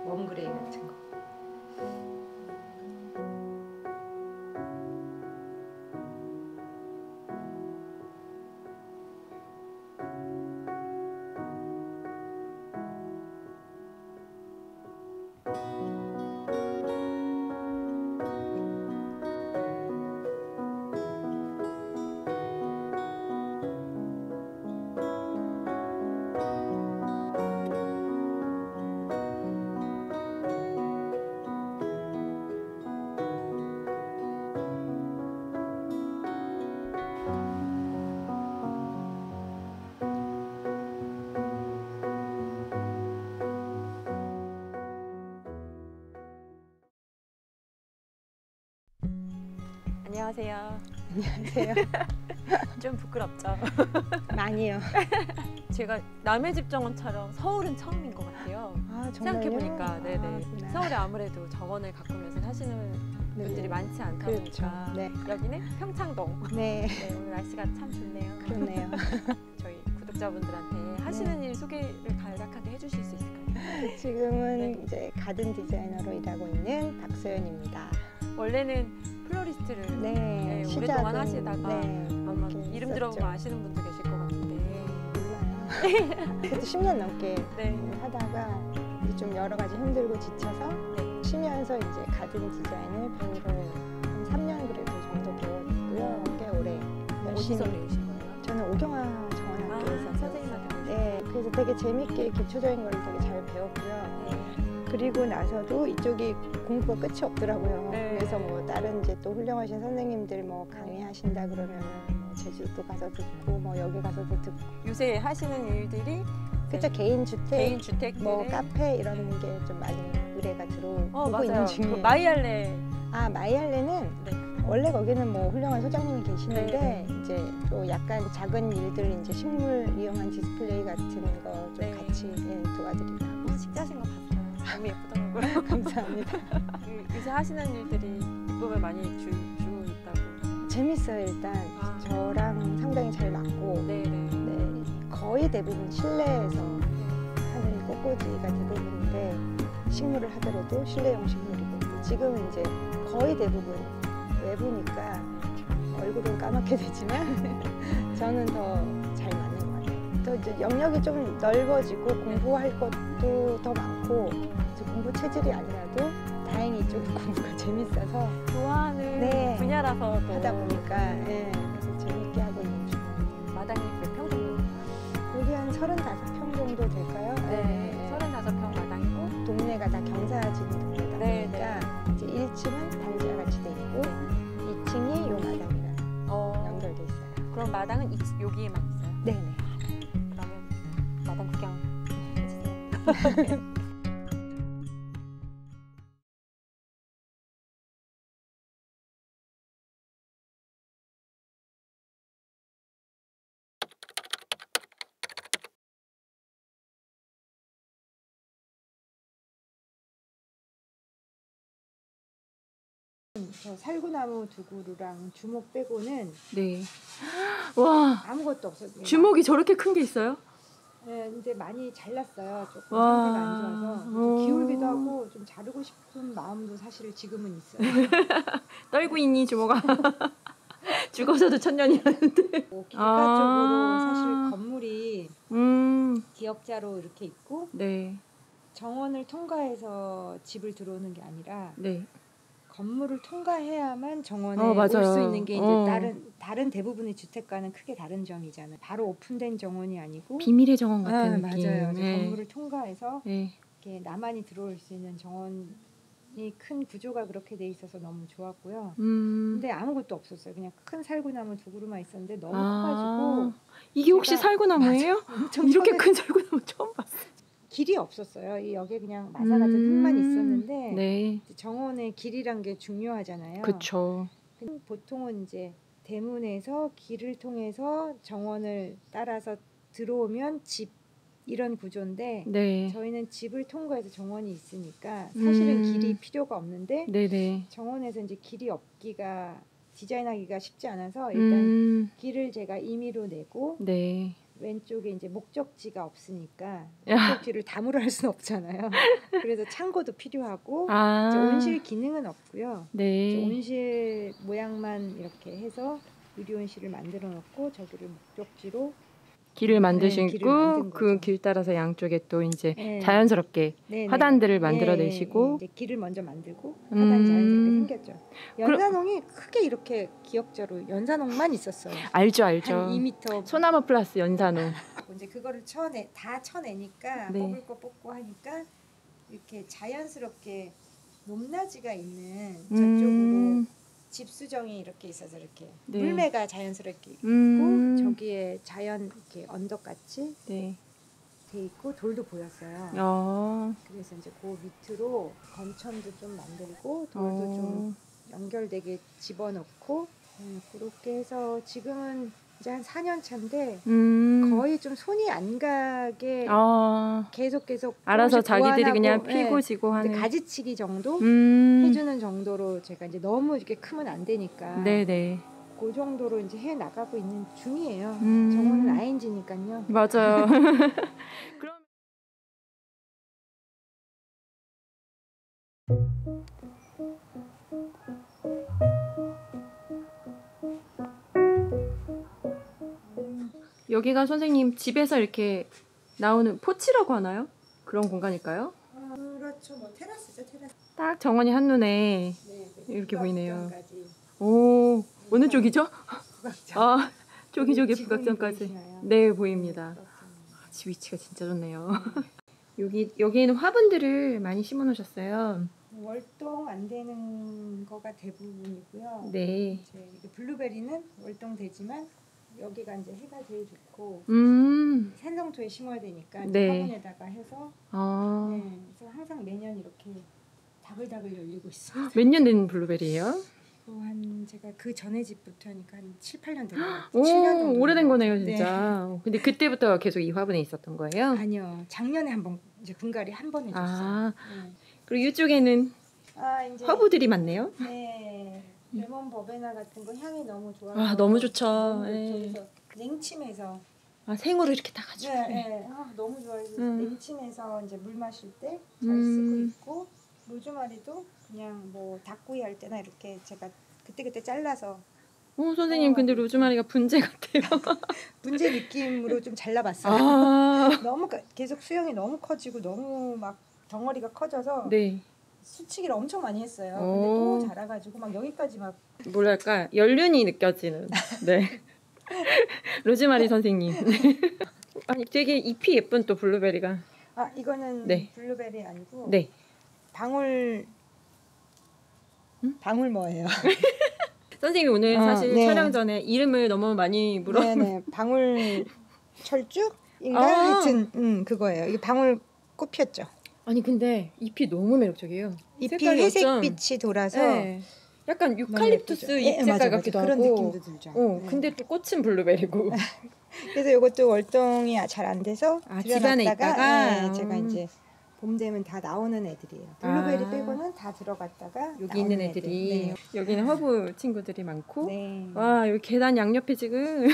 웜그레이 같은 거. 안녕하세요. 안녕하세요. 좀 부끄럽죠? 많이요. 제가 남의 집 정원처럼 서울은 처음인 것 같아요. 아, 정말요? 생각해보니까 네네. 아, 서울에 아무래도 정원을 가꾸면서 사시는 분들이 많지 않다 보니까 그렇죠. 네. 여기는 평창동. 네. 네, 오늘 날씨가 참 좋네요. 그러네요. 저희 구독자분들한테 하시는 일 소개를 간략하게 해주실 수 있을까요? 지금은 네. 이제 가든 디자이너로 일하고 있는 박소연입니다. 원래는 플로리스트를 네, 오랫동안 하시다가 네, 아마 이렇게 이름 있었죠. 들어보면 아시는 분도 계실 것 같은데 몰라요. 그래도 10년 넘게 네. 하다가 이제 좀 여러 가지 힘들고 지쳐서 네. 쉬면서 이제 가든 디자인을 배우러 한 3년 그래도 정도 배웠고요. 꽤 오래 열심히. 어디서 배우신 거예요? 저는 오경화 정원학교에서 선생님한테 배우셨어요? 네, 그래서 되게 재밌게 기초적인 걸 되게 잘 배웠고요. 그리고 나서도 이쪽이 공부가 끝이 없더라고요. 네. 그래서 뭐 다른 이제 또 훌륭하신 선생님들 뭐 강의하신다 그러면은 뭐 제주도 가서 듣고 뭐 여기 가서도 듣고. 요새 하시는 일들이 그쵸, 개인 주택, 개인 주택들 뭐 카페 이런 게 좀 많이 의뢰가 들어오고 맞아요. 있는 중이에요. 그 마이알레 아, 마이알레는 네. 원래 거기는 뭐 훌륭한 소장님이 계시는데 네. 이제 또 약간 작은 일들 이제 식물 이용한 디스플레이 같은 거 좀 네. 같이 도와드리고 하고. 식자신 거 봤어요. 너무 예쁘더라고요. 감사합니다. 요새 하시는 일들이 예쁨을 많이 주고 있다고. 재밌어요. 일단 아. 저랑 상당히 잘 맞고 네네. 네, 거의 대부분 실내에서 하는 꽃꽂이가 대부분인데 식물을 하더라도 실내용 식물이고 지금은 이제 거의 대부분 외부니까 얼굴은 까맣게 되지만 저는 더 잘 맞는 것 같아요. 또 이제 영역이 좀 넓어지고 공부할 것도 더 많고 이제 공부 체질이 아니라도 다행히 이쪽은 공부가 재밌어서 좋아하는 네. 분야라서 또 하다 보니까 예, 그래서 재밌게 하고 있는 중이에요. 마당이 몇 평 정도? 여기 한 35평 정도 될까요? 네. 35평 마당이고 동네가 다 경사진 동네다 네, 보니까 이제 1층은 단지와 같이 돼 있고 2층이 요 마당이랑 연결돼 있어요. 그럼 마당은 여기에만 있어요? 네네. 그러면 마당 구경 해주세요. 저 살구나무 두 그루랑 주목 빼고는 네. 와, 아무것도 없었어요. 주먹이 저렇게 큰 게 있어요? 네, 이제 많이 잘랐어요. 조금 와. 상태가 안 좋아서 좀 기울기도 하고 좀 자르고 싶은 마음도 사실 지금은 있어요. 떨고 있니 주먹아? 죽어서도 천년이라는데. 뭐 길가 쪽으로 사실 건물이 기역자로 이렇게 있고 네. 정원을 통과해서 집을 들어오는 게 아니라 네. 건물을 통과해야만 정원에 맞아요. 올 수 있는 게 이제 다른 대부분의 주택과는 크게 다른 점이잖아요. 바로 오픈된 정원이 아니고 비밀의 정원 같은 느낌. 맞아요. 네. 건물을 통과해서 네. 이렇게 나만이 들어올 수 있는 정원이 큰 구조가 그렇게 돼 있어서 너무 좋았고요. 근데 아무것도 없었어요. 그냥 큰 살구나무 두 그루만 있었는데 너무 커가지고 이게 혹시 제가- 살구나무예요? 엄청 이렇게 처음에 큰 살구나무 처음 봤어요. 길이 없었어요. 이 여기에 그냥 마사 같은 흙만 있었는데 네, 정원의 길이란 게 중요하잖아요. 그쵸. 보통은 이제 대문에서 길을 통해서 정원을 따라서 들어오면 집 이런 구조인데 네, 저희는 집을 통과해서 정원이 있으니까 사실은 길이 필요가 없는데 네네. 정원에서 이제 길이 없기가 디자인하기가 쉽지 않아서 일단 길을 제가 임의로 내고 네. 왼쪽에 이제 목적지가 없으니까 야. 목적지를 담으로 할 수는 없잖아요. 그래서 창고도 필요하고 이제 아, 온실 기능은 없고요. 이제 네. 온실 모양만 이렇게 해서 유리온실을 만들어 놓고 저기를 목적지로 길을 길을 만든 만드시고 그 거죠. 길 따라서 양쪽에 또 이제 네. 자연스럽게 네네. 화단들을 만들어내시고. 이제 길을 먼저 만들고 화단 자연스럽게 음. 생겼죠. 연산홍이 크게 이렇게 기역자로 연산홍만 있었어요. 알죠, 한 알죠. 2m. 소나무 플러스 연산홍. 이제 그거를 다 쳐내니까 네. 뽑을 거 뽑고 하니까 이렇게 자연스럽게 높낮이가 있는 저쪽으로 집 수정이 이렇게 있어서 이렇게 네. 물매가 자연스럽게 있고 저기에 자연 이렇게 언덕같이 네. 돼 있고 돌도 보였어요. 그래서 이제 그 밑으로 건천도 좀 만들고 돌도 좀 연결되게 집어넣고 그렇게 해서 지금은 이제 한 4년 차인데 거의 좀 손이 안 가게 계속 알아서 조금씩 자기들이 보완하고, 그냥 예, 피고 지고 이제 하는. 가지치기 정도 해주는 정도로 제가 이제 너무 이렇게 크면 안 되니까 네네. 그 정도로 이제 해 나가고 있는 중이에요. 정원은 ING니까요. 맞아요. 그럼 여기가 선생님 집에서 이렇게 나오는 포치라고 하나요? 그런 공간일까요? 그렇죠. 뭐 테라스죠, 테라스. 딱 정원이 한눈에 네, 이렇게 보이네요. 북악전까지. 오, 어느 쪽이죠? 북악전. 아, 저기 지붕이 북악전까지. 보이시나요? 네, 보입니다. 북악전. 위치가 진짜 좋네요. 여기에는 화분들을 많이 심어 놓으셨어요. 월동 안 되는 거가 대부분이고요. 네. 이제 이게 블루베리는 월동되지만 여기가 이제 해가 제일 좋고 산성토에 심어야 되니까 네. 화분에다가 해서 네, 그래서 항상 매년 이렇게 다글다글 열리고 있어요. 몇 년 된 블루베리예요? 한 제가 그 전에 집부터 하니까 한 7, 8년 된 것 같아요. 오, 7년 정도 오래된 된 것 거네요, 같아요. 진짜. 근데 그때부터 계속 이 화분에 있었던 거예요? 아니요. 작년에 한번 이제 분갈이 한 번 해줬어요. 아, 네. 그리고 이쪽에는 이제 허브들이 많네요. 네. 레몬 버베나 같은 거 향이 너무 좋아서 아, 너무 좋죠. 너무 좋죠. 네. 그래서 냉침해서 생으로 이렇게 다 가지고. 네. 너무 좋아요. 냉침해서 이제 물 마실 때 잘 쓰고 있고 로즈마리도 그냥 뭐 닭구이 할 때나 이렇게 제가 그때그때 잘라서 선생님 근데 로즈마리가 분재 같아요. 분재 느낌으로 좀 잘라봤어요. 너무 계속 수영이 너무 커지고 너무 막 덩어리가 커져서 네. 수치기를 엄청 많이 했어요. 근데 또 자라가지고 막 여기까지 막 뭐랄까 연륜이 느껴지는. 네. 로즈마리 선생님. 아니 되게 잎이 예쁜 또 블루베리가. 이거는 네. 블루베리 아니고 네. 방울 뭐예요? 선생님 오늘 사실 네. 촬영 전에 이름을 너무 많이 네네 방울 철쭉인가 하여튼 그거예요. 이게 방울 꽃피었죠. 아니 근데 잎이 너무 매력적이에요. 잎이 색깔이 어쩜- 회색빛이 돌아서 네. 약간 유칼립투스 잎 색깔 맞아, 같기도 그런 하고. 느낌도 들죠. 근데 또 꽃은 블루베리고. 그래서 이것도 월동이 잘 안 돼서 집안에 있다가 제가 이제 봄 되면 다 나오는 애들이에요. 블루베리 빼고는 다 들어갔다가 여기 있는 나오는 애들이. 애들. 여기는 허브 친구들이 많고. 네. 와 여기 계단 양옆에 지금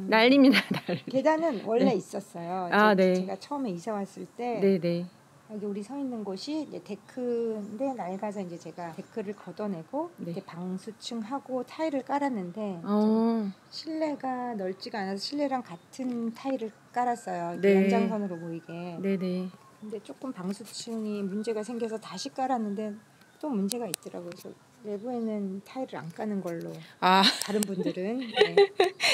난리입니다. 난리. 계단은 원래 네. 있었어요. 네. 제가 처음에 이사 왔을 때 네네. 여기 우리 서 있는 곳이 이제 데크인데 낡아서 이제 제가 데크를 걷어내고 네. 이렇게 방수층하고 타일을 깔았는데 실내가 넓지가 않아서 실내랑 같은 타일을 깔았어요. 네. 연장선으로 보이게. 네네. 근데 조금 방수층이 문제가 생겨서 다시 깔았는데 또 문제가 있더라고요. 그래서 내부에는 타일을 안 까는 걸로. 다른 분들은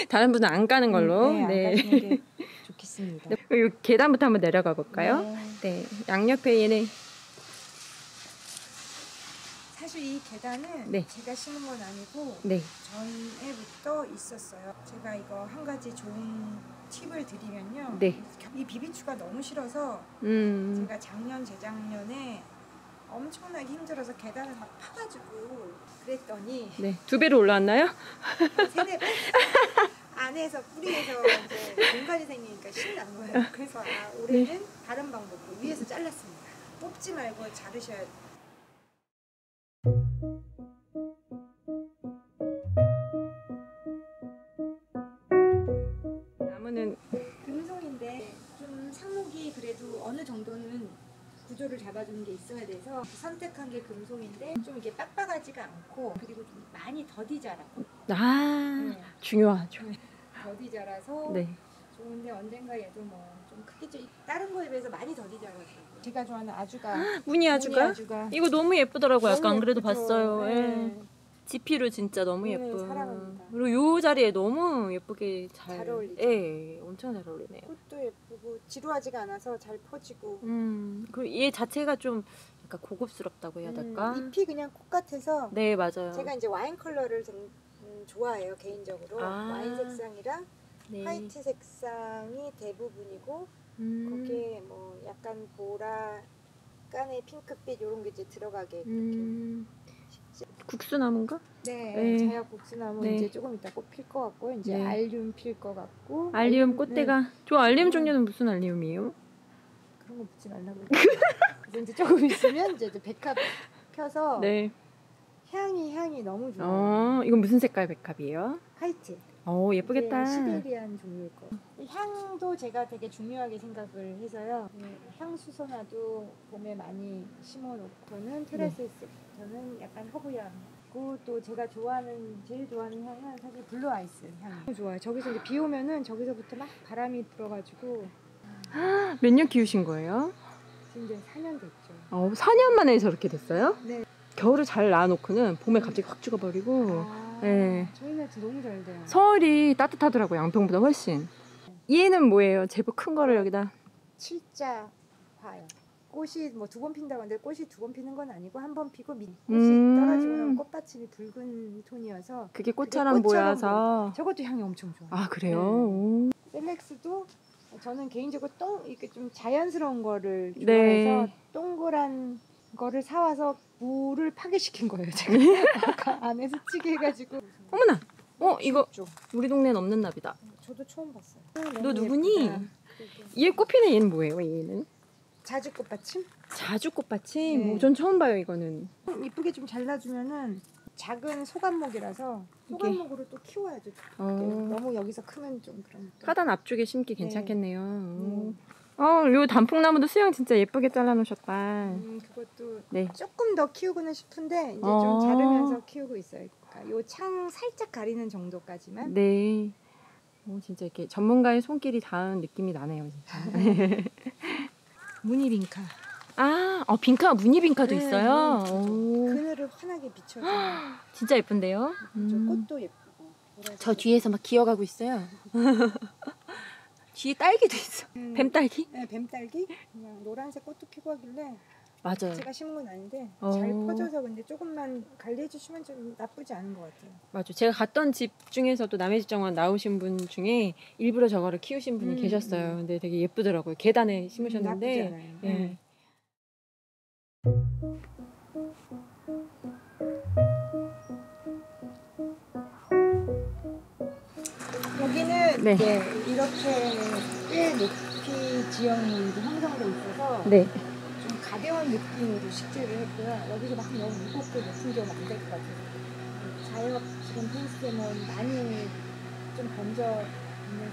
다른 분은 안 까는 걸로. 안 까시는 게 좋겠습니다. 이 계단부터 한번 내려가 볼까요? 네. 네. 양옆에 얘는 사실 이 계단은 네. 제가 심은 건 아니고 네. 전에부터 있었어요. 제가 이거 한 가지 좋은 팁을 드리면요. 네. 이 비비추가 너무 싫어서 제가 작년 재작년에 엄청나게 힘들어서 계단을 막 파가지고 그랬더니 네. 2배로 올라왔나요? 3-4배 안에서 뿌리에서 이제 공간이 생기니까 신난 거예요. 그래서 올해는 다른 방법으로 위에서 잘랐습니다. 뽑지 말고 자르셔야 돼요. 나무는 금송인데 좀 상록이 그래도 어느 정도는 구조를 잡아주는 게 있어야 돼서 선택한 게 금송인데 좀 이게 빡빡하지가 않고 그리고 좀 많이 더디 자라고 중요하죠. 더디 자라서 네. 좋은데 언젠가 얘도 뭐 좀 크게 다른 거에 비해서 많이 더디 자라고 제가 좋아하는 아주가 무늬아주가? 이거 너무 예쁘더라고요. 아까 안 그래도 예쁘죠. 봤어요. 네. 지피로 진짜 너무 네, 예쁜. 사랑합니다. 그리고 요 자리에 너무 예쁘게 잘 어울리죠. 예, 엄청 잘 어울리네요. 꽃도 예쁘고 지루하지가 않아서 잘 퍼지고 그리고 얘 자체가 좀 약간 고급스럽다고 해야 될까? 잎이 그냥 꽃 같아서 네, 맞아요. 제가 이제 와인 컬러를 좀 좋아해요 개인적으로. 와인 색상이랑 네. 화이트 색상이 대부분이고 거기에 뭐 약간 보라, 약간의 핑크빛 이런 게 이제 들어가게 이렇게. 국수나무인가? 네, 네. 자약 국수나무 네. 이제 조금 이따 꽃 필 것 같고 이제 네. 알륨 필 것 같고. 알리움 꽃대가. 저 알리움 네. 종류는 무슨 알리움이에요? 그런 거 묻지 말라고. 그래서 이제 조금 있으면 이제 백합 펴서 네. 향이 너무 좋아요. 이건 무슨 색깔 백합이에요? 화이트. 예쁘겠다. 이게 시베리안 종류일 거. 향도 제가 되게 중요하게 생각을 해서요. 향수소나도 봄에 많이 심어놓고는 테라스에서는 약간 허브향. 그리고 또 제가 제일 좋아하는 향은 사실 블루 아이스 향. 너무 좋아요. 저기서 이제 비 오면은 저기서부터 막 바람이 불어가지고 몇 년 키우신 거예요? 지금 이제 4년 됐죠. 4년 만에 저렇게 됐어요? 네. 겨울을 잘 낳아놓고는 봄에 갑자기 확 죽어버리고. 네. 저희는 너무 잘 돼요. 서울이 따뜻하더라고요. 양평보다 훨씬. 얘는 뭐예요? 제법 큰 거를 여기다. 칠자화요. 꽃이 뭐 2번 핀다고 하는데 꽃이 2번 피는 건 아니고 한 번 피고 꽃이 떨어지고 나면 꽃받침이 붉은 톤이어서 그게 꽃처럼 보여서. 저것도 향이 엄청 좋아요. 아, 그래요? 셀렉스도 저는 개인적으로 이렇게 좀 자연스러운 거를 네. 좋아해서 동그란 거를 사와서 물을 파괴시킨 거예요. 제가 아까 안에 스치게 해가지고. 어머나! 이거 죠 우리 동네는 없는 나비다. 저도 처음 봤어요. 너 누구니? 예쁘다. 얘 꽃피는 얘는 뭐예요? 얘는? 자주꽃받침? 자주꽃받침? 네. 전 처음 봐요 이거는. 이쁘게 좀 잘라주면은 작은 소간목이라서 소간목으로 또 키워야죠. 너무 여기서 크면 좀 그러니까.花壇 앞쪽에 심기 괜찮겠네요. 네. 요 단풍나무도 수영 진짜 예쁘게 잘라놓으셨다. 그것도 네. 조금 더 키우고는 싶은데 이제 좀 자르면서 키우고 있어요. 그러니까 요 창 살짝 가리는 정도까지만. 네. 진짜 이렇게 전문가의 손길이 닿은 느낌이 나네요. 진짜. 무늬 빈카. 빈카, 무늬 빈카도 네, 있어요. 그늘을 환하게 비춰줘. 진짜 예쁜데요? 꽃도 예쁘고. 저 뒤에서 막 기어가고 있어요. 뒤에 딸기도 있어. 뱀딸기? 네, 뱀딸기. 그냥 노란색 꽃도 피고 하길래 맞아요. 제가 심은 건 아닌데 잘 퍼져서 근데 조금만 관리해 주시면 좀 나쁘지 않은 것 같아요. 맞아. 제가 갔던 집 중에서도 남의 집 정원 나오신 분 중에 일부러 저거를 키우신 분이 계셨어요. 근데 되게 예쁘더라고요. 계단에 심으셨는데. 나쁘지 않아요. 예. 여기는 네. 이제 이렇게 꽤 높이 지형이 형성돼 있어서 네. 좀 가벼운 느낌으로 식재를 했고요. 여기서 막 너무 무겁고 높은 게 안 될 것 같아요. 자연 지금 펜스테몬 많이 좀 번져 있는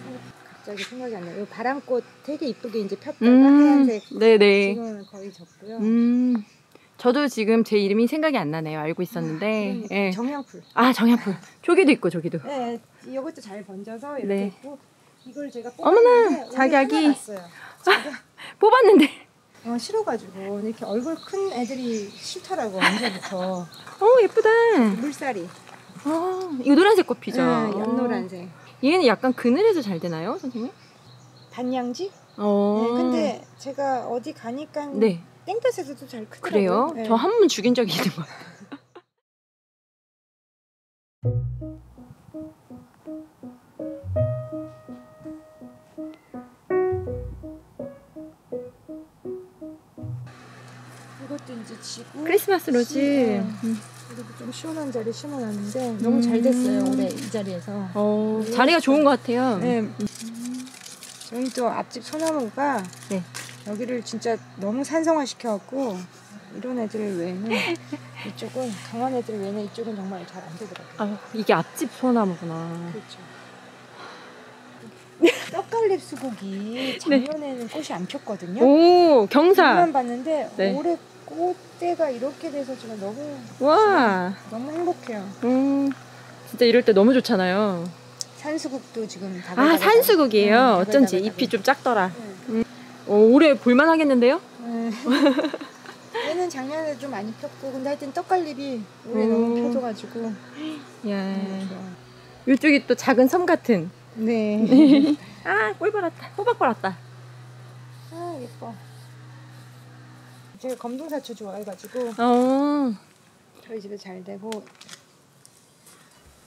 갑자기 생각이 안 나요. 바람꽃 되게 이쁘게 이제 폈다가 하얀색. 네네. 지금은 거의 졌고요. 저도 지금 제 이름이 생각이 안 나네요. 알고 있었는데. 예. 정향풀. 정향풀. 저기도 있고 저기도. 네, 이것도 잘 번져서 이렇게 네. 있고 이걸 제가 어머나, 자기 아기. 뽑았는데. 싫어가지고 이렇게 얼굴 큰 애들이 싫더라고 언제부터. 예쁘다. 물살이. 이거 노란색 꽃피죠? 네, 연노란색. 얘는 약간 그늘에서 잘 되나요, 선생님? 단양지? 네, 근데 제가 어디 가니까 네. 땡볕에서도 잘 크더라고요. 그래요? 네. 저 한 번 죽인 적이 있는 것 같아요. 이것도 이제 지고 크리스마스 로즈. 그리고 좀 시원한 자리 심어놨는데 너무 잘 됐어요 올해 이 자리에서. 자리가 좋은 것 같아요. 네. 저희도 앞집 소나무가 네. 여기를 진짜 너무 산성화 시켜갖고 이런 애들 외에는 이쪽은 강한 애들 외에는 이쪽은 정말 잘 안 되더라고요. 이게 앞집 소나무구나. 그렇죠. 떡갈립 수국이 작년에는 꽃이 안 폈거든요. 오, 경사. 만 봤는데 네. 올해 꽃대가 이렇게 돼서 지금 와. 너무 행복해요. 진짜 이럴 때 너무 좋잖아요. 산수국도 지금 산수국이에요. 어쩐지 잎이 좀 작더라. 네. 올해 볼만 하겠는데요? 네. 얘는 작년에 좀 많이 폈고 근데 하여튼 떡갈립이 올해 너무 펴져가지고 야. 좋아요. 이쪽이 또 작은 섬 같은. 네. 꿀 받았다. 호박 받았다. 예뻐. 제가 검둥사초 좋아해가지고 저희 집에 잘 되고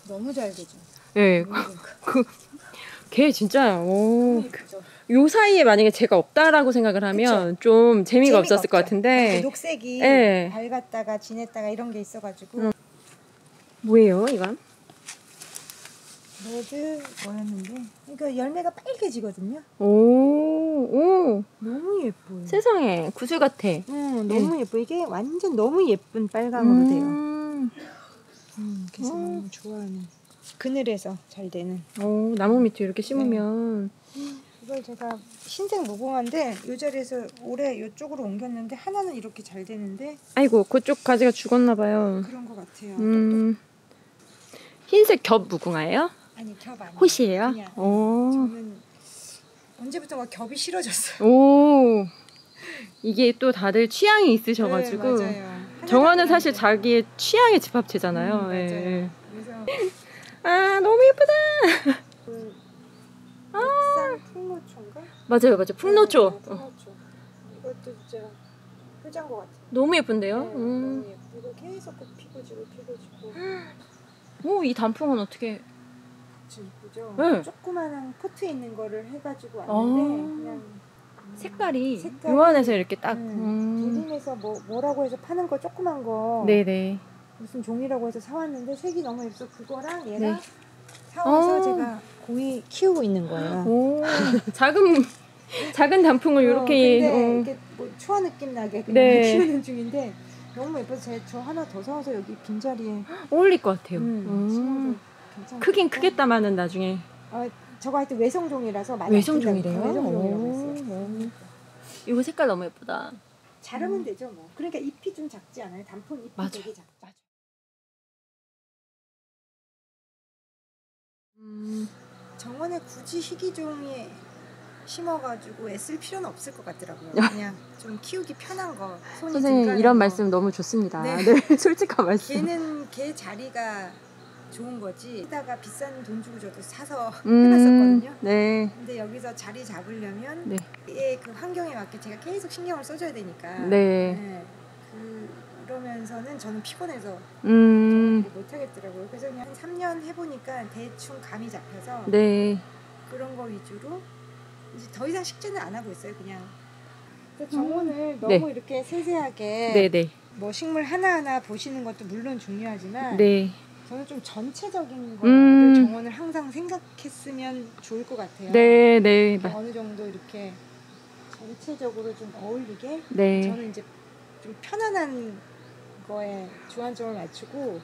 너무 잘 되죠. 예. 걔 진짜 요 사이에 만약에 제가 없다라고 생각을 하면 좀 재미가 없었을 것 같은데. 녹색이 네. 밝았다가 진했다가 이런 게 있어가지고. 뭐예요, 이건? 레드 뭐였는데 이거 열매가 빨개지거든요. 오. 너무 예뻐요. 세상에 구슬 같아. 너무 예뻐. 이게 완전 너무 예쁜 빨강으로 돼요. 그래서 너무 좋아하는 그늘에서 잘 되는. 나무 밑에 이렇게 심으면. 이걸 제가 흰색 무궁화인데 이 자리에서 올해 이쪽으로 옮겼는데 하나는 이렇게 잘 되는데. 아이고 그쪽 가지가 죽었나 봐요. 그런 것 같아요. 흰색 겹 무궁화예요? 아니 겹 아니에요. 호시예요? 그냥 저는 언제부턴가 겹이 싫어졌어요. 이게 또 다들 취향이 있으셔가지고. 네, 맞아요. 정화는 사실 자기의 취향에 집합체잖아요. 맞아요. 예. 그래서 너무 예쁘다. 옥산 풍노초인가? 맞아요. 풍노초. 풍노초. 이것도 진짜 효자인 것 같아요. 너무 예쁜데요? 너무 예쁘고 계속 피고지고. 이 단풍은 어떻게? 예쁘죠? 네. 조그마한 포트에 있는 거를 해가지고 왔는데 그냥 색깔이 요안에서 이렇게 딱. 대림에서 뭐라고 해서 파는 거 조그만 거. 네네. 무슨 종이라고 해서 사왔는데 색이 너무 예뻐서 그거랑 얘랑 사와서 제가 고이 키우고 있는 거예요. 작은 단풍을 이렇게. 근데 이게 초아 느낌 나게 그냥 키우는 중인데 너무 예뻐서 저 하나 더 사와서 여기 빈자리에 어울릴 것 같아요. 크긴 괜찮겠다. 크겠다마는 나중에. 저거 하여튼 외성종이라서 많이 외성종이래요? 외성종이라고 했어요. 이거 색깔 너무 예쁘다. 자르면 되죠 뭐. 그러니까 잎이 좀 작지 않아요? 단풍 잎이 되게 작죠. 정원에 굳이 희귀종이 심어가지고 애쓸 필요는 없을 것 같더라고요. 그냥 좀 키우기 편한 거. 선생님 이런 말씀 너무 좋습니다. 네, 솔직한 말씀. 걔 자리가 좋은 거지. 다가 비싼 돈 주고 저도 사서 해봤었거든요. 네. 근데 여기서 자리 잡으려면 네. 얘 그 환경에 맞게 제가 계속 신경을 써줘야 되니까. 네. 그러면서는 저는 피곤해서 못 하겠더라고요. 그래서 그냥 한 3년 해보니까 대충 감이 잡혀서 그런 거 위주로 이제 더 이상 식재는 안 하고 있어요. 그냥 정원을 너무 이렇게 세세하게 뭐 식물 하나하나 보시는 것도 물론 중요하지만 저는 좀 전체적인 거를 정원을 항상 생각했으면 좋을 것 같아요. 어느 정도 이렇게 전체적으로 좀 어울리게 저는 이제 좀 편안한 거에 주안점을 맞추고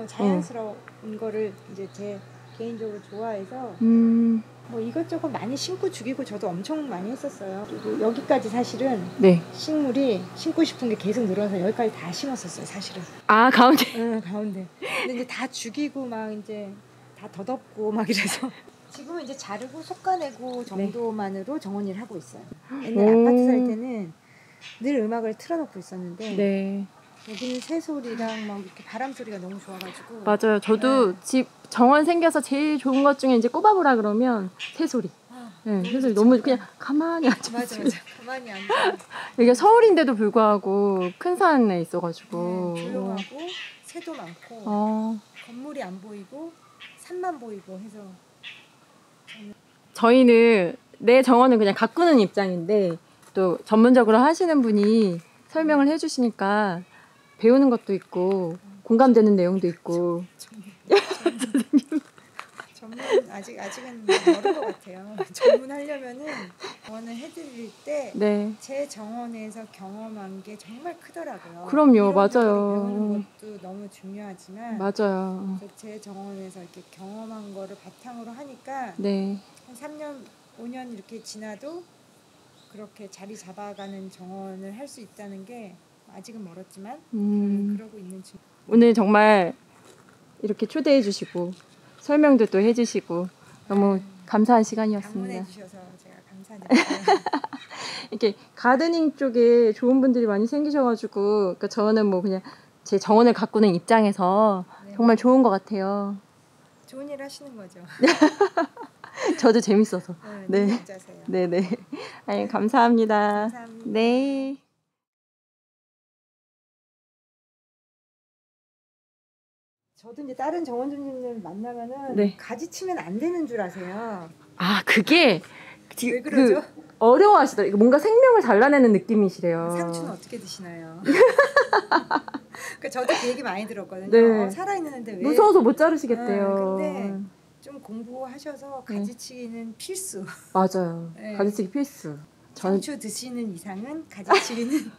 자연스러운 거를 이제 제 개인적으로 좋아해서 뭐 이것저것 많이 심고 죽이고 저도 엄청 많이 했었어요. 그리고 여기까지 사실은 식물이 심고 싶은 게 계속 늘어서 여기까지 다 심었었어요, 사실은. 가운데. 응, 가운데. 근데 이제 다 죽이고 막 이제 다 덧엎고 막 이래서 지금은 이제 자르고 솎아내고 정도만으로 정원 일을 하고 있어요. 옛날 아파트 살 때는 늘 음악을 틀어놓고 있었는데 여기는 새소리랑 막 이렇게 바람 소리가 너무 좋아가지고. 맞아요. 저도 집 정원 생겨서 제일 좋은 것 중에 이제 꼽아보라 그러면 새소리. 새소리 너무 그냥 가만히 앉아. 맞아. 가만히 앉아. 이게 서울인데도 불구하고 큰 산에 있어가지고. 조용하고 새도 많고 건물이 안 보이고 산만 보이고 해서 저희는 내 정원은 그냥 가꾸는 입장인데 또 전문적으로 하시는 분이 설명을 해주시니까 배우는 것도 있고 공감되는 내용도 있고. 전문 아직은 멀은 것 같아요. 전문하려면은 정원을 해드릴 때 제 네. 정원에서 경험한 게 정말 크더라고요. 그럼요, 이론적으로 맞아요. 배우는 것도 너무 중요하지만 맞아요. 그래서 제 정원에서 이렇게 경험한 거를 바탕으로 하니까 네. 한 3년, 5년 이렇게 지나도 그렇게 자리 잡아가는 정원을 할 수 있다는 게 아직은 멀었지만 그러고 있는 중. 오늘 정말 이렇게 초대해 주시고 설명도 또 해주시고 너무 감사한 시간이었습니다. 방문해 주셔서 제가 감사드립니다. 이렇게 가드닝 쪽에 좋은 분들이 많이 생기셔가지고 그러니까 저는 뭐 그냥 제 정원을 가꾸는 입장에서 네. 정말 좋은 것 같아요. 좋은 일 하시는 거죠. 저도 재밌어서. 네. 네. 진짜세요. 네네. 아니, 감사합니다. 감사합니다. 네. 저도 이제 다른 정원주님들 만나면은 네. 가지 치면 안 되는 줄 아세요. 아, 그게 왜 그러죠? 어려워하시더라고요. 뭔가 생명을 잘라내는 느낌이시래요. 상추는 어떻게 드시나요? 그러니까 저도 그 얘기 많이 들었거든요. 네. 살아있는데 왜 무서워서 못 자르시겠대요. 근데 좀 공부하셔서 가지치기는 필수. 맞아요. 네. 가지치기 필수. 저는 상추 드시는 이상은 가지치기는